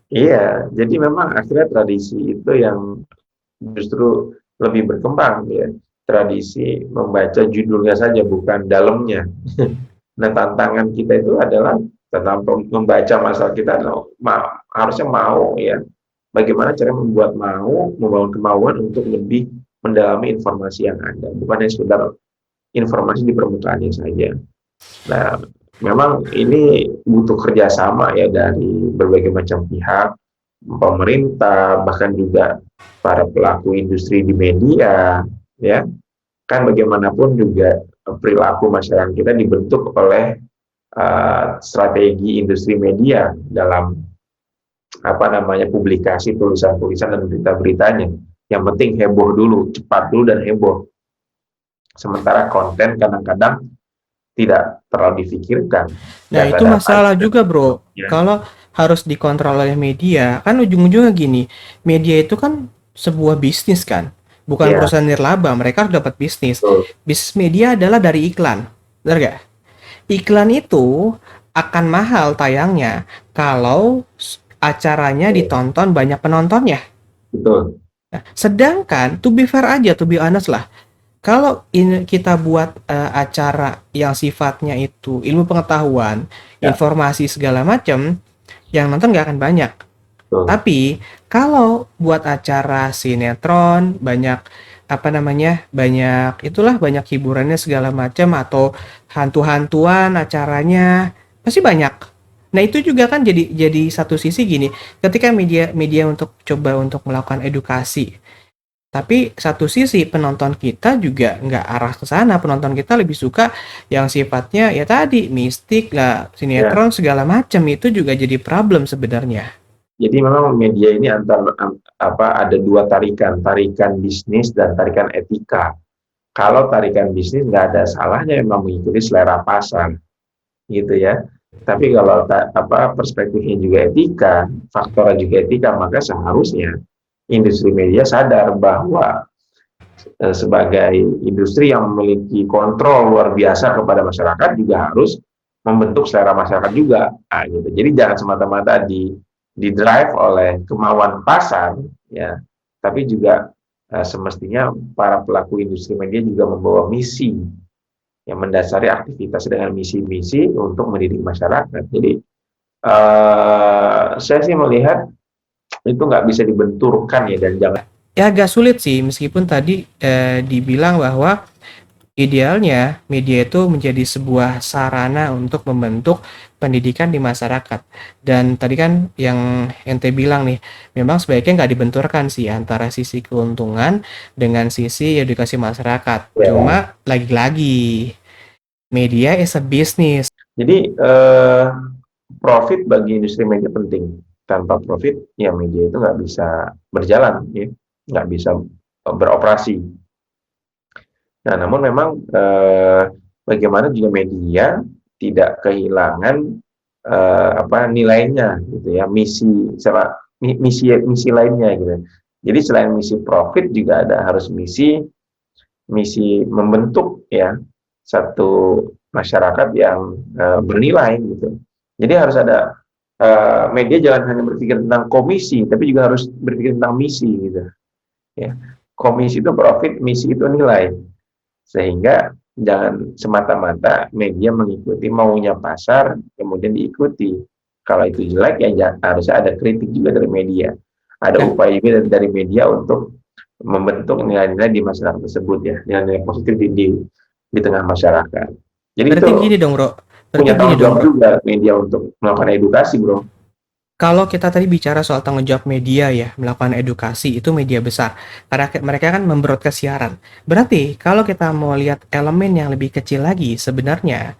Iya, jadi memang akhirnya tradisi itu yang justru lebih berkembang ya. Tradisi membaca judulnya saja bukan dalamnya. Nah, tantangan kita itu adalah tentang membaca masalah kita adalah harusnya mau ya. Bagaimana cara membuat membangun kemauan untuk lebih mendalami informasi yang ada, bukan hanya sekedar informasi di permukaannya saja. Nah, memang ini butuh kerjasama ya dari berbagai macam pihak, pemerintah, bahkan juga para pelaku industri di media, ya. Kan bagaimanapun juga perilaku masyarakat kita dibentuk oleh strategi industri media dalam apa namanya publikasi tulisan-tulisan dan berita-beritanya. Yang penting heboh dulu, cepat dulu dan heboh. Sementara konten kadang-kadang tidak terlalu difikirkan, Nah, itu data-data masalah juga, Bro. ya, Kalau harus dikontrol oleh media, kan ujung-ujungnya gini, media itu kan sebuah bisnis kan, bukan ya, perusahaan nirlaba, mereka harus dapat bisnis. betul, Bisnis media adalah dari iklan, benar gak? Iklan itu akan mahal tayangnya kalau acaranya ditonton banyak penontonnya. betul, Nah, sedangkan, to be fair aja, to be honest lah, kalau ini kita buat acara yang sifatnya itu ilmu pengetahuan, ya, informasi segala macam, yang nonton nggak akan banyak. betul, Tapi kalau buat acara sinetron, banyak apa namanya, banyak itulah banyak hiburannya segala macam atau hantu-hantuan acaranya pasti banyak. Nah itu juga kan jadi satu sisi gini, ketika media media untuk coba untuk melakukan edukasi, tapi satu sisi penonton kita juga nggak arah ke sana, penonton kita lebih suka yang sifatnya ya tadi mistik lah, ya. sinetron segala macam, itu juga jadi problem sebenarnya. Jadi memang media ini apa ada dua tarikan, tarikan bisnis dan tarikan etika. Kalau tarikan bisnis nggak ada salahnya memang mengikuti selera pasar, gitu ya. Tapi kalau apa perspektifnya juga etika, faktornya juga etika, maka seharusnya industri media sadar bahwa sebagai industri yang memiliki kontrol luar biasa kepada masyarakat juga harus membentuk selera masyarakat juga. Nah, gitu. Jadi jangan semata-mata di drive oleh kemauan pasar, ya, tapi juga semestinya para pelaku industri media juga membawa misi yang mendasari aktivitas dengan misi-misi untuk mendidik masyarakat. Jadi saya sih melihat itu nggak bisa dibenturkan ya, dan jangan. Ya agak sulit sih, meskipun tadi dibilang bahwa idealnya media itu menjadi sebuah sarana untuk membentuk pendidikan di masyarakat. Dan tadi kan yang ente bilang nih, memang sebaiknya nggak dibenturkan sih antara sisi keuntungan dengan sisi edukasi masyarakat. Ya. Cuma lagi-lagi media is a business. Jadi profit bagi industri media penting. Tanpa profit, ya media itu nggak bisa berjalan, ya, nggak bisa beroperasi. Nah, namun memang bagaimana juga media tidak kehilangan nilainya, gitu ya, misi lainnya, gitu. Jadi selain misi profit juga ada harus misi membentuk, ya, satu masyarakat yang bernilai, gitu. Jadi harus ada media jangan hanya berpikir tentang komisi, tapi juga harus berpikir tentang misi, gitu. Ya, komisi itu profit, misi itu nilai. Sehingga jangan semata-mata media mengikuti maunya pasar kemudian diikuti. Kalau itu jelek, ya harusnya ada kritik juga dari media. Ada Nah, upaya juga dari media untuk membentuk nilai-nilai di masyarakat tersebut, ya, nilai-nilai positif di tengah masyarakat. Jadi berarti itu gini dong, Bro. Berarti punya gini tanggung dong, jawab Bro. juga media untuk melakukan edukasi, bro. Kalau kita tadi bicara soal tanggung jawab media ya, melakukan edukasi, itu media besar. Karena mereka kan membroadcast siaran. Berarti kalau kita mau lihat elemen yang lebih kecil lagi, sebenarnya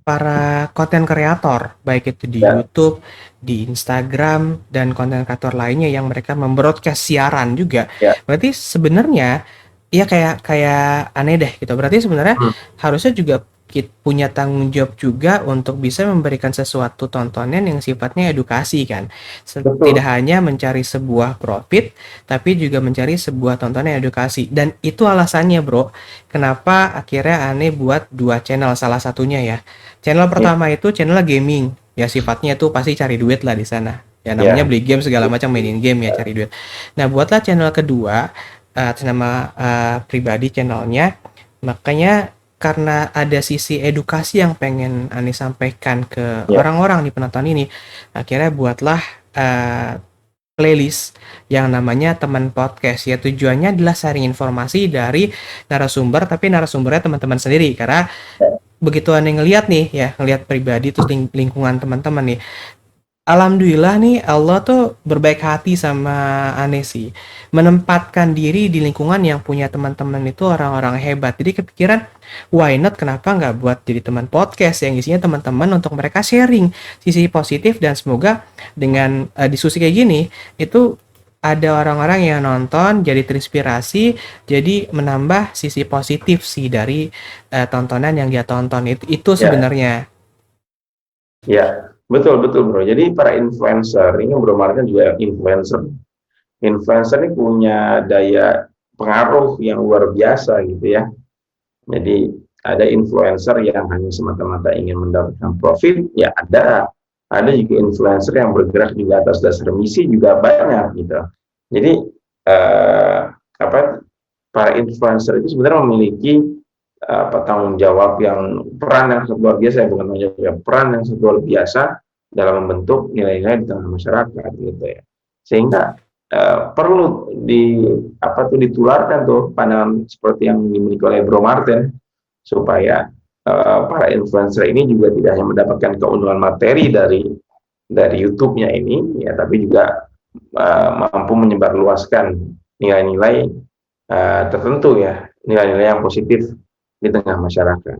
para konten kreator, baik itu di Ya, YouTube, di Instagram, dan konten kreator lainnya yang mereka membroadcast siaran juga. ya. Berarti sebenarnya ya kayak kayak aneh deh gitu. Berarti sebenarnya Hmm, harusnya juga punya tanggung jawab juga untuk bisa memberikan sesuatu tontonan yang sifatnya edukasi kan. Tidak betul. hanya mencari sebuah profit, tapi juga mencari sebuah tontonan edukasi. Dan itu alasannya, Bro. Kenapa akhirnya aneh buat dua channel, salah satunya ya. Channel Ya, pertama itu channel gaming. Ya sifatnya itu pasti cari duit lah di sana. Ya namanya ya, beli game segala macam, mainin game ya cari duit. Nah, buatlah channel kedua atas nama pribadi channelnya. Makanya karena ada sisi edukasi yang pengen Ani sampaikan ke ya, orang-orang di penonton ini, akhirnya buatlah eh, playlist yang namanya teman podcast. Ya tujuannya adalah sharing informasi dari narasumber, tapi narasumbernya teman-teman sendiri. Karena begitu Ani ngelihat nih ya, ngelihat pribadi terus lingkungan teman-teman nih, alhamdulillah nih Allah tuh berbaik hati sama Ane sih. Menempatkan diri di lingkungan yang punya teman-teman itu orang-orang hebat. Jadi kepikiran, why not kenapa nggak buat jadi teman podcast yang isinya teman-teman untuk mereka sharing sisi positif, dan semoga dengan diskusi kayak gini itu ada orang-orang yang nonton jadi terinspirasi, jadi menambah sisi positif sih dari tontonan yang dia tonton itu ya. sebenarnya. Ya, betul betul, bro. Jadi para influencer ini, Bro Martin juga influencer. Influencer ini punya daya pengaruh yang luar biasa, gitu ya. Jadi ada influencer yang hanya semata-mata ingin mendapatkan profit, ya ada. Ada juga influencer yang bergerak juga atas dasar misi, juga banyak, gitu. Jadi eh, apa para influencer itu sebenarnya memiliki tanggung jawab yang peran yang sangat luar biasa, ya, bukan tanggung jawab, ya, peran yang sangat luar biasa dalam membentuk nilai-nilai di tengah masyarakat, gitu ya. Sehingga perlu ditularkan tuh pandangan seperti yang dimiliki oleh Bro Martin, supaya para influencer ini juga tidak hanya mendapatkan keuntungan materi dari YouTube-nya ini, ya, tapi juga mampu menyebarluaskan nilai-nilai tertentu, ya, nilai-nilai yang positif di tengah masyarakat.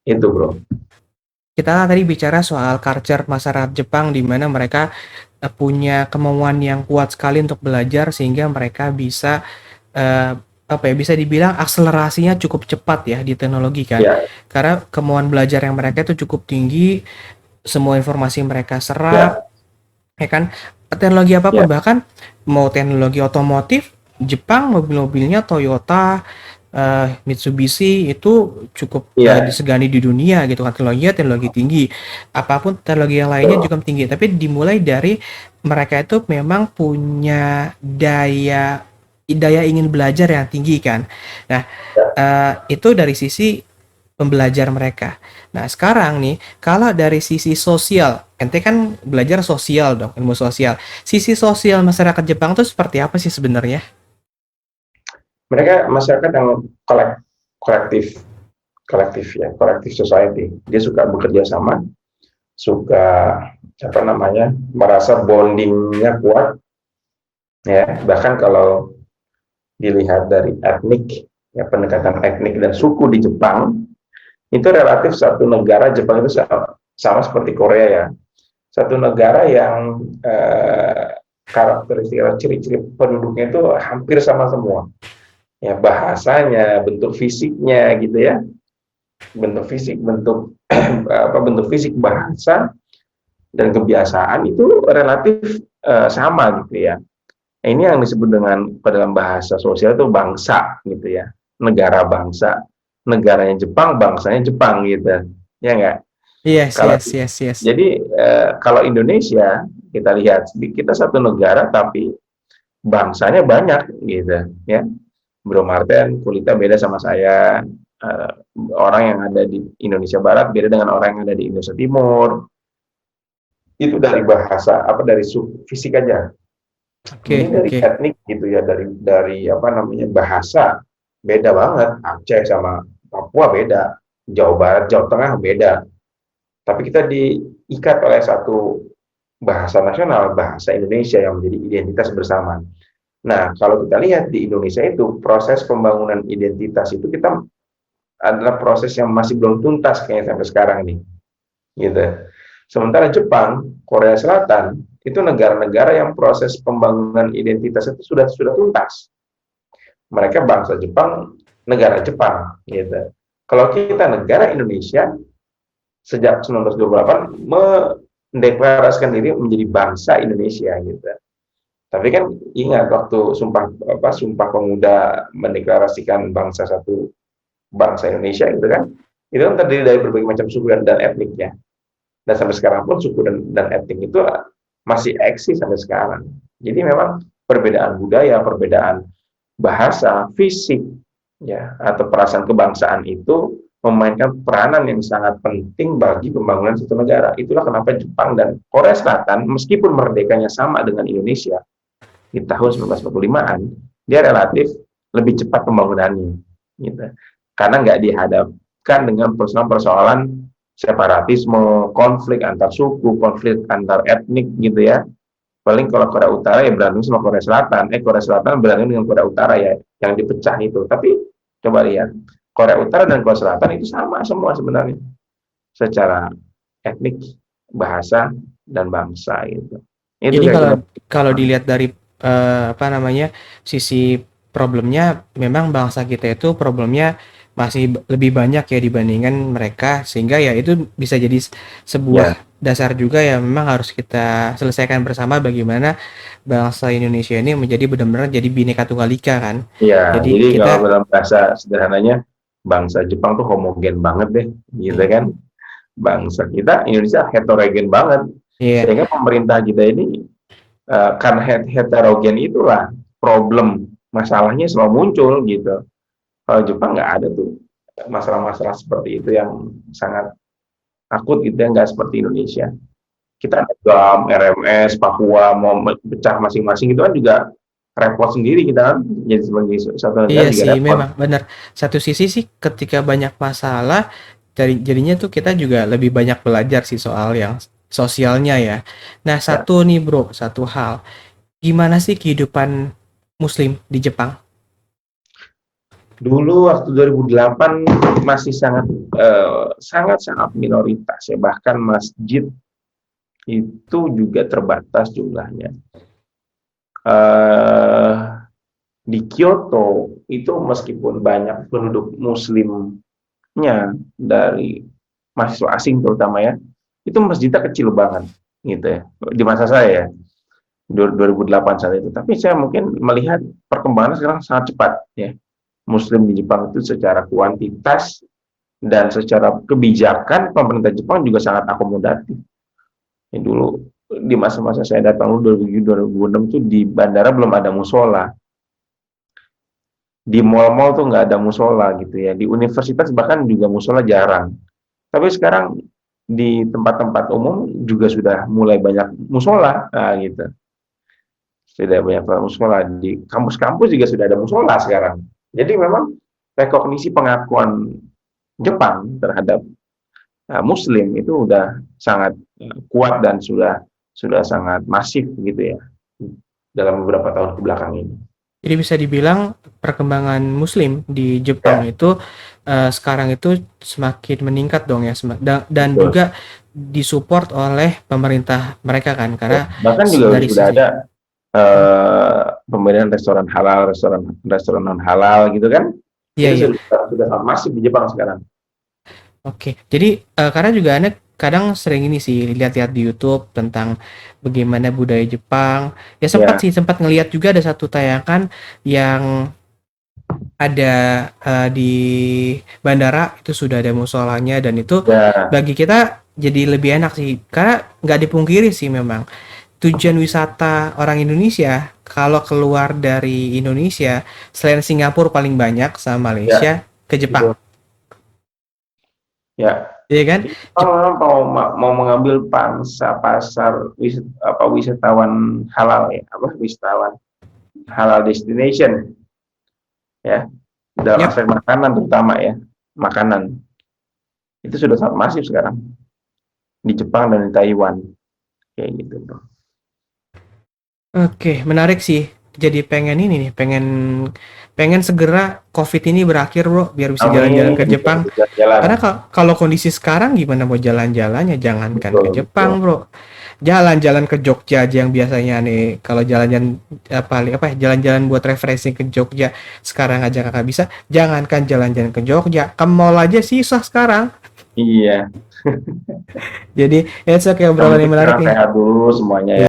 Itu, bro. Kita tadi bicara soal culture masyarakat Jepang di mana mereka punya kemauan yang kuat sekali untuk belajar sehingga mereka bisa eh, apa ya, bisa dibilang akselerasinya cukup cepat ya di teknologi kan. Ya, Karena kemauan belajar yang mereka itu cukup tinggi, semua informasi mereka serap, ya, ya kan? Teknologi apapun, ya, bahkan mau teknologi otomotif, Jepang mobil-mobilnya Toyota, Mitsubishi itu cukup Iya, disegani di dunia gitu kan, teknologi tinggi, apapun teknologi yang lainnya betul. juga tinggi, tapi dimulai dari mereka itu memang punya daya daya ingin belajar yang tinggi kan. Nah, itu dari sisi pembelajar mereka. Nah, sekarang nih, kalau dari sisi sosial, ente kan belajar sosial dong, ilmu sosial. Sisi sosial masyarakat Jepang tuh seperti apa sih sebenarnya? Mereka masyarakat yang kolektif, kolektif ya, kolektif society. Dia suka bekerja sama, suka apa namanya, merasa bondingnya kuat, ya. Bahkan kalau dilihat dari etnik, ya pendekatan etnik dan suku di Jepang, itu relatif satu negara Jepang itu sama seperti Korea ya. Satu negara yang karakteristik atau ciri-ciri penduduknya itu hampir sama semua. Ya bahasanya, bentuk fisiknya gitu ya, bentuk fisik, bentuk apa bentuk fisik bahasa dan kebiasaan itu relatif sama gitu ya. Nah, ini yang disebut dengan dalam bahasa sosial itu bangsa gitu ya, negara bangsa, negaranya Jepang, bangsanya Jepang gitu, ya nggak? Yes, Kalau yes, yes, yes. jadi kalau Indonesia kita lihat kita satu negara tapi bangsanya banyak gitu ya. Bro Martin kulitnya beda sama saya. Eh, Orang yang ada di Indonesia Barat beda dengan orang yang ada di Indonesia Timur. Itu dari bahasa apa dari fisik aja. Ini Oke, dari oke. etnik gitu ya, dari apa namanya bahasa beda banget. Aceh sama Papua beda, Jawa Barat, Jawa Tengah beda. Tapi kita diikat oleh satu bahasa nasional, bahasa Indonesia yang menjadi identitas bersama. Nah, kalau kita lihat di Indonesia itu proses pembangunan identitas itu kita adalah proses yang masih belum tuntas kayaknya sampai sekarang nih, gitu. Sementara Jepang, Korea Selatan itu negara-negara yang proses pembangunan identitas itu sudah tuntas. Mereka bangsa Jepang, negara Jepang, gitu. Kalau kita negara Indonesia sejak 1928 mendeklarasikan diri menjadi bangsa Indonesia, gitu. Tapi kan ingat waktu Sumpah Pemuda mendeklarasikan bangsa satu bangsa Indonesia gitu kan, itu kan terdiri dari berbagai macam suku dan etniknya. Dan sampai sekarang pun suku dan etnik itu masih eksis sampai sekarang. Jadi memang perbedaan budaya, perbedaan bahasa, fisik, ya atau perasaan kebangsaan itu memainkan peranan yang sangat penting bagi pembangunan suatu negara. Itulah kenapa Jepang dan Korea Selatan meskipun merdekanya sama dengan Indonesia di tahun 1945-an, dia relatif lebih cepat pembangunannya, gitu. Karena nggak dihadapkan dengan persoalan-persoalan separatisme, konflik antar suku, konflik antar etnik, gitu ya. Paling kalau Korea Utara ya berantem sama Korea Selatan, Korea Selatan berantem dengan Korea Utara ya, yang dipecah itu. Tapi coba lihat, Korea Utara dan Korea Selatan itu sama semua sebenarnya, secara etnik, bahasa, dan bangsa itu. Itu Jadi kalau kira-kira. kalau dilihat dari apa namanya, sisi problemnya, memang bangsa kita itu problemnya masih lebih banyak ya dibandingkan mereka, sehingga ya itu bisa jadi Ya, sebuah dasar juga ya, memang harus kita selesaikan bersama bagaimana bangsa Indonesia ini menjadi benar-benar jadi Bhinneka Tunggal Ika kan. ya, Jadi jadi kalau kita dalam bahasa sederhananya, bangsa Jepang tuh homogen banget deh, gitu hmm, kan. Bangsa kita Indonesia heterogen banget, iya. sehingga pemerintah kita ini karena heterogen itulah problem masalahnya selalu muncul gitu. Kalau Jepang nggak ada tuh masalah-masalah seperti itu yang sangat akut gitu ya, nggak seperti Indonesia. Kita ada GAM, RMS, Papua mau pecah masing-masing itu kan juga repot sendiri kita kan, jadi sebagai satu negara Iya juga sih, repot. memang benar. Satu sisi sih ketika banyak masalah, jadinya tuh kita juga lebih banyak belajar sih soal yang sosialnya ya. Nah, Ya. satu nih bro, satu hal. Gimana sih kehidupan Muslim di Jepang? Dulu waktu 2008 masih sangat minoritas ya, bahkan masjid itu juga terbatas jumlahnya. Eh, di Kyoto itu meskipun banyak penduduk Muslimnya dari mahasiswa asing terutama ya, itu masjidnya kecil banget gitu ya di masa saya ya 2008 saat itu. Tapi saya mungkin melihat perkembangan sekarang sangat cepat ya. Muslim di Jepang itu secara kuantitas dan secara kebijakan pemerintah Jepang juga sangat akomodatif. Ya, dulu di masa-masa saya datang 2007-2006 tuh di bandara belum ada musola, di mall-mall tuh nggak ada musola gitu ya, di universitas bahkan juga musola jarang. Tapi sekarang di tempat-tempat umum juga sudah mulai banyak musola, nah, gitu. Sudah banyak musola di kampus-kampus juga sudah ada musola sekarang. Jadi memang rekognisi pengakuan Jepang terhadap Muslim itu udah sangat kuat dan sudah sangat masif gitu ya dalam beberapa tahun kebelakang ini. Jadi bisa dibilang perkembangan Muslim di Jepang Ya, itu sekarang itu semakin meningkat dong ya, dan betul. juga disupport oleh pemerintah mereka kan, karena Bahkan juga dari sudah sisi ada pemberian restoran halal, restoran non halal gitu kan? iya Itu iya. sudah sangat masif di Jepang sekarang. Oke, jadi karena juga Anda kadang sering ini sih lihat-lihat di YouTube tentang bagaimana budaya Jepang. Ya sempat Ya, sih sempat ngelihat juga ada satu tayangan yang ada di bandara itu sudah ada musolanya, dan itu ya, bagi kita jadi lebih enak sih, karena nggak dipungkiri sih memang tujuan wisata orang Indonesia kalau keluar dari Indonesia selain Singapura paling banyak sama ya, Malaysia ke Jepang, betul. Ya, iya kan? Jepang memang mau mengambil pangsa pasar wisatawan halal ya, wisatawan halal destination ya dalam Yap. aspek makanan terutama ya, makanan itu sudah sangat masif sekarang di Jepang dan di Taiwan kayak gitu bro. Oke, menarik sih. Jadi pengen ini nih, pengen pengen segera COVID ini berakhir, Bro, biar bisa jalan-jalan Amin, ke bisa Jepang. jalan. Karena kalau kondisi sekarang gimana mau jalan-jalannya, jangankan ke Betul, betul. Jepang, Bro. Jalan-jalan ke Jogja aja yang biasanya nih kalau jalan-jalan apa ya, jalan-jalan buat refreshing ke Jogja sekarang aja kakak bisa. Jangankan jalan-jalan ke Jogja, ke mall aja susah sekarang. Iya, Jadi, it's okay, yang obrolan yang penting menarik sekarang nih. sehat dulu semuanya ya.